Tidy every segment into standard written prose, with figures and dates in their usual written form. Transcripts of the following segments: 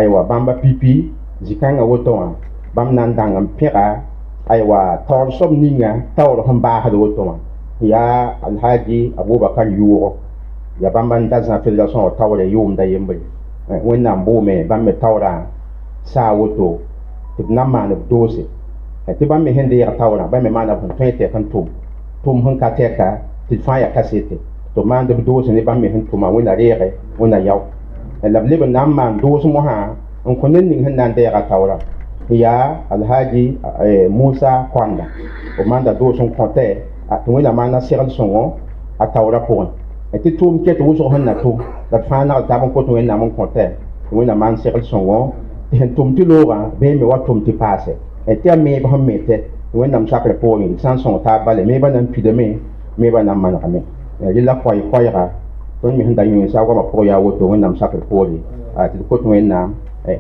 aywa bamba pipi zikanga woto bam nan dangam pega aywa tawr som ninga tawr hon ba hado woto ya alhaji abubakar yugo ya bamban dazna federation tawre yum da yembe wẽnnaam boome bãmb me taoorã saa woto tɩ b na n maan b doose tɩ bãmb me sẽn deeg taoorã bãmb me maana b sẽn tõe tɛk n tʋm sẽn ka tɛka tɩ d fãa yaa kasete tɩ b maand b doose ne bãmb me sẽn tʋma wẽnna reege wẽnna yao la b leb n na n maan doos mosã n kõ ned ning sẽn na n deega taoorã tɩ yaa alhaji musa koanda b maanda doos n kõ tɩ wẽnna maana segl sõngo a taoorã pʋgẽ tɩ tʋʋm ket wʋsg sẽn na tʋm la d fãa nagd tab n kot wẽnnaam n kõ tɛ tɩ wẽnna maan segl sõngo tɩ sẽn tʋm tɩ loogã bee me wa tʋm tɩ paase tɩ a meeb sẽn me tɛ tɩ wẽnnaam sakr poorẽ sã n sõng taab bale meebã na n pidame meebã na n manegame rɩla koɛɛga tõnd me sẽn da yõensa a goamã pʋg yaa woto wẽnnaam sakr poore tɩ d kot wẽnnaam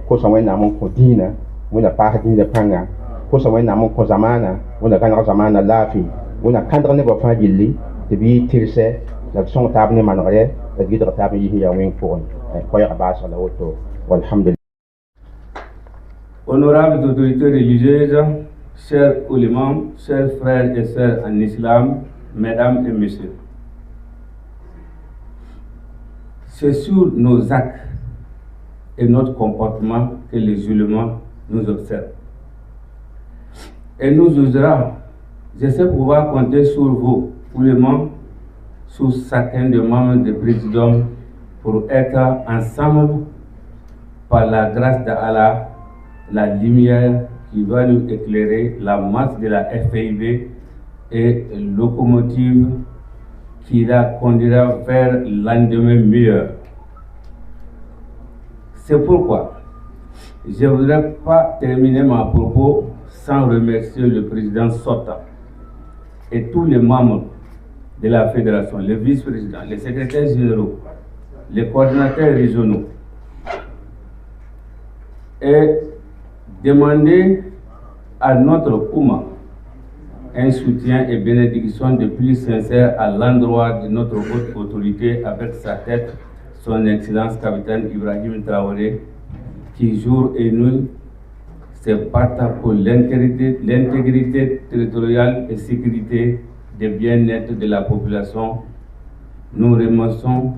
kosa wẽnnaam n kõ dĩinã wẽnna paas dĩinã pãnga kosa wẽnnaam n kõ zamaana wẽnna gãneg zamaana laafɩ wẽnna kãndg nebã fãa gilli tɩ b yɩ tɩrsɛ la d sõng taab ne manegre la d gɩdg taab n yɩs n yaa wẽng pʋgẽ koɛɛga baasg la woto walhamdulillah. Honorables autorités religieuses, chers oulémas, chers frères et sœurs en islam, mesdames et messieurs, c'est sur nos actes et notre comportement que les oulémas nous observent. Et nous oserons, j'essaie de pouvoir compter sur vous, oulémas, sur chacun des membres du présidium pour être ensemble par la grâce d'Allah, la lumière qui va nous éclairer la masse de la FIB et locomotive qui la conduira vers l'endemain meilleur. C'est pourquoi je ne voudrais pas terminer mon propos sans remercier le président sortant et tous les membres de la fédération, les vice-présidents, les secrétaires généraux, les coordinateurs régionaux, et demander à notre Oumma un soutien et bénédiction de plus sincère à l'endroit de notre haute autorité avec sa tête, son Excellence capitaine Ibrahim Traoré, qui jour et nuit se battent pour l'intégrité territoriale et sécurité des bien-être de la population. Nous remercions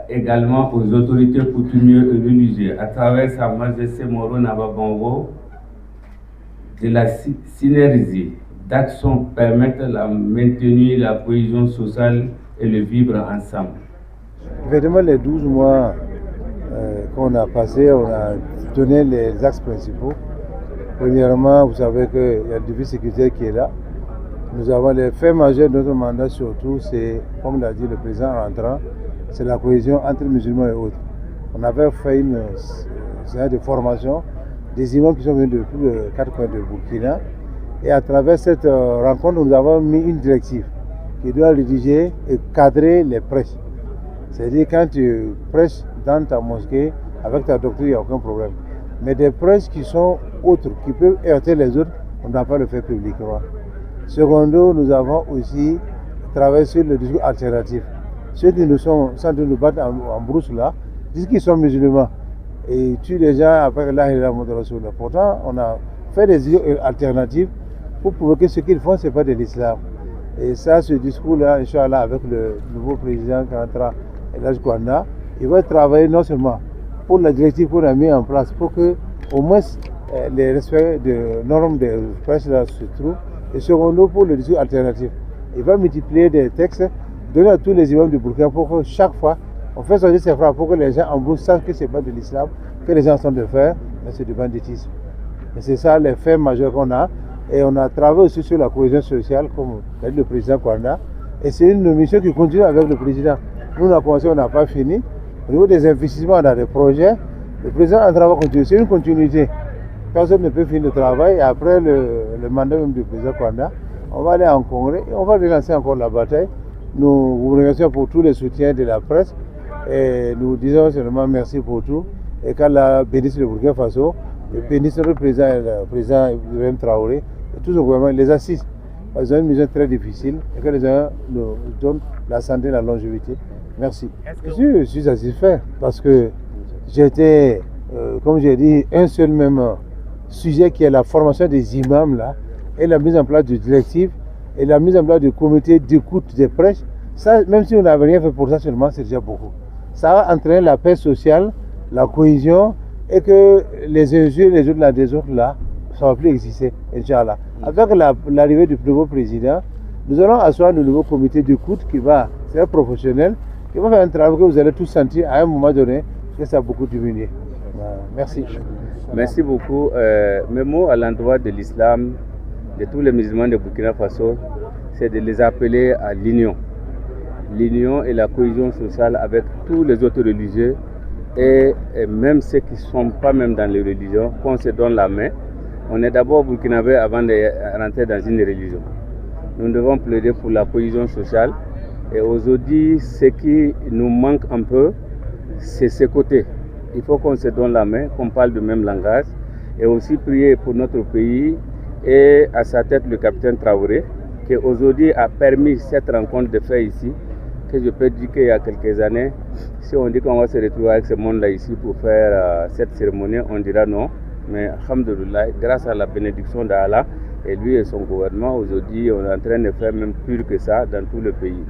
également aux autorités coutumières et religieuses à travers Sa Majesté Moro Nababongo de la synergie d'actions permettre de maintenir la cohésion sociale et le vivre ensemble. Effectivement, les 12 mois qu'on a passés, on a donné les axes principaux. Premièrement, vous savez qu'il y a le défi sécuritaire qui est là. Nous avons les faits majeurs de notre mandat surtout, c'est, comme l'a dit le président en rentrant, c'est la cohésion entre musulmans et autres. On avait fait une séance de formation des imams qui sont venus de tous les 4 coins de Burkina. Et à travers cette rencontre, nous avons mis une directive qui doit rédiger et cadrer les prêches. C'est-à-dire quand tu prêches dans ta mosquée, avec ta doctrine, il n'y a aucun problème. Mais des prêches qui sont autres, qui peuvent heurter les autres, on ne doit pas le faire publiquement. Secondo, nous avons aussi travaillé sur le discours alternatif. Ceux qui nous sont en train de nous battre en brousse là, disent qu'ils sont musulmans et tuent les gens après la Rasoul. Pourtant, on a fait des discours alternatifs pour prouver que ce qu'ils font, ce n'est pas de l'islam. Et ça, ce discours-là, Inch'Allah, avec le nouveau président qui rentrera, Elhadji Kwanda, il va travailler non seulement pour la directive qu'on a mis en place, pour que au moins les respects de normes de presse là se trouvent, et secondo pour le discours alternatif. Il va multiplier des textes, donner à tous les imams du Burkina pour que chaque fois, on fait sortir ces phrases pour que les gens en brousse sachent que ce n'est pas de l'islam, que les gens sont de faire, mais c'est du banditisme. Et c'est ça les faits majeurs qu'on a. Et on a travaillé aussi sur la cohésion sociale, comme l'a dit le président Kwanda. Et c'est une mission qui continue avec le président. Nous, on a commencé, on n'a pas fini. Au niveau des investissements, on a des projets. Le président a un travail continu. C'est une continuité. Personne ne peut finir le travail. Et après le mandat même du président Kwanda, on va aller en congrès et on va relancer encore la bataille. Nous vous remercions pour tous les soutiens de la presse. Et nous disons seulement merci pour tout. Et qu'Allah bénisse le Burkina Faso, bénisse le président Ibrahim Traoré, et tout ce gouvernement les assiste. Ils ont une mission très difficile et que les gens nous donnent la santé et la longévité. Merci. Je suis satisfait parce que j'étais, comme j'ai dit, un seul même sujet qui est la formation des imams là, et la mise en place de directives, et la mise en place de comités d'écoute des prêches. Ça, même si on n'avait rien fait pour ça seulement, c'est déjà beaucoup. Ça va entraîner la paix sociale, la cohésion, et que les injures, les autres là, des autres là, ça ne va plus exister, Inch'Allah. Avec l'arrivée du nouveau président, nous allons asseoir le nouveau comité d'écoute qui va, c'est un professionnel, qui va faire un travail que vous allez tous sentir à un moment donné que ça a beaucoup diminué. Merci. Merci beaucoup. Mes mots à l'endroit de l'islam, de tous les musulmans de Burkina Faso, c'est de les appeler à l'union. L'union et la cohésion sociale avec tous les autres religieux et même ceux qui ne sont pas même dans les religions, qu'on se donne la main. On est d'abord burkinabé avant de rentrer dans une religion. Nous devons plaider pour la cohésion sociale. Et aujourd'hui, ce qui nous manque un peu, c'est ce côté. Il faut qu'on se donne la main, qu'on parle du même langage. Et aussi prier pour notre pays et à sa tête le capitaine Traoré, qui aujourd'hui a permis cette rencontre de faire ici. Que je peux dire qu'il y a quelques années, si on dit qu'on va se retrouver avec ce monde-là ici pour faire cette cérémonie, on dira non. Mais alhamdoulilah, grâce à la bénédiction d'Allah et lui et son gouvernement, aujourd'hui on est en train de faire même plus que ça dans tout le pays.